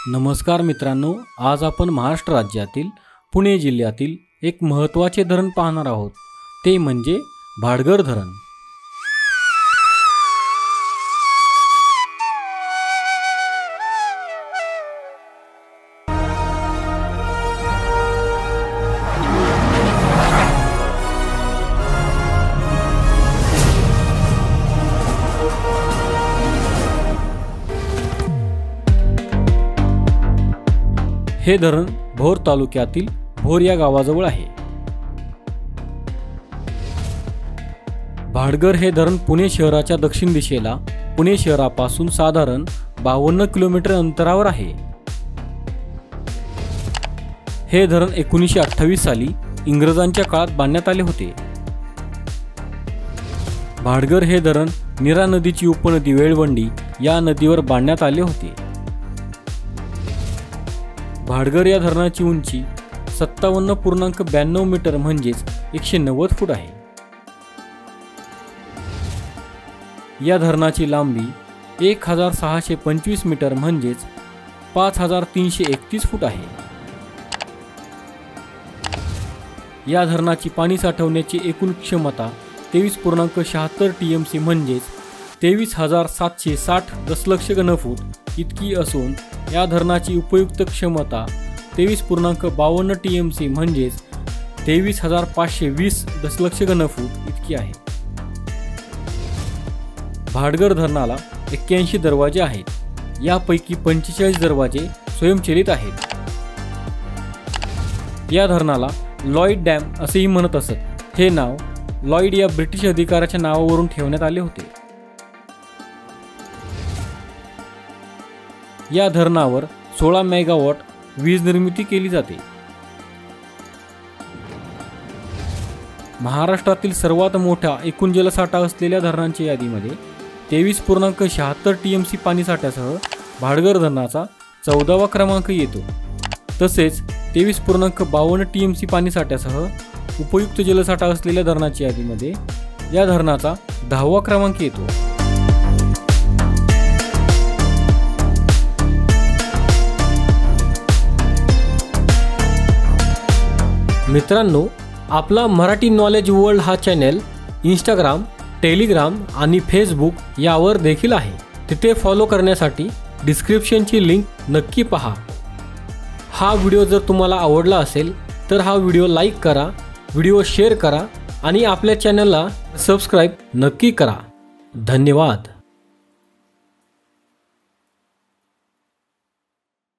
नमस्कार मित्रांनो, आज आपण महाराष्ट्र राज्यातील पुणे जिल्ह्यातील एक महत्त्वाचे धरण पाहणार आहोत, ते म्हणजे भाटघर धरण। हे धरण भोर तालुक्यातील भोर या गावाजवळ आहे। भाटघर हे धरण पुणे शहराच्या दक्षिण दिशेला पुणे शहरापासून साधारण 52 किलोमीटर अंतरावर आहे। हे धरण 1928 साली इंग्रजांच्या काळात बांधण्यात आले होते। भाटघर हे धरण नीरा नदीची उपनदी वेळवंडी या नदीवर बांधण्यात आले होते। भाटघर या धरणाची उंची 57.92 मीटर म्हणजेच 190 फूट आहे। या धरणाची लांबी 1625 मीटर म्हणजेच 5331 फूट आहे। या धरणाची पाणी साठवण्याची एकूण क्षमता 23.76 TMC म्हणजेच 23,760 दशलक्ष घनफूट इतकी असून या धरणाची उपयुक्त क्षमता 23.52 TMC म्हणजेच 23,520 दशलक्ष घनफूट इतकी आहे। भाटघर धरणाला 81 दरवाजे आहेत, यापैकी 45 दरवाजे स्वयंचलित आहेत। या धरणाला लॉईड डॅम असेही म्हणत असत। हे नाव लॉईड या ब्रिटिश अधिकाऱ्याच्या नावावरून ठेवण्यात आले होते। या धरणावर 16 मेगावॉट वीज निर्मिती केली जाते। महाराष्ट्रातील सर्वात मोठ्या एकूण जलसाठा असलेल्या धरणांच्या यादीमध्ये 23.76 TMC पाणीसाठ्यासह भाटघर धरणाचा 14वा क्रमांक येतो। तसेच 23.52 TMC पाणीसाठ्यासह उपयुक्त जलसाठा असलेल्या धरणाच्या यादीमध्ये या धरणाचा 10वा क्रमांक येतो। मित्रांनो, आपला मराठी नॉलेज वर्ल्ड हा चॅनल इंस्टाग्राम, टेलिग्राम आणि फेसबुक यावर देखील आहे। तिथे फॉलो करण्यासाठी डिस्क्रिप्शनची लिंक नक्की पहा। हा व्हिडिओ जर तुम्हाला आवडला असेल तर हा व्हिडिओ लाईक करा, व्हिडिओ शेअर करा आणि आपल्या चॅनलला सबस्क्राईब नक्की करा। धन्यवाद।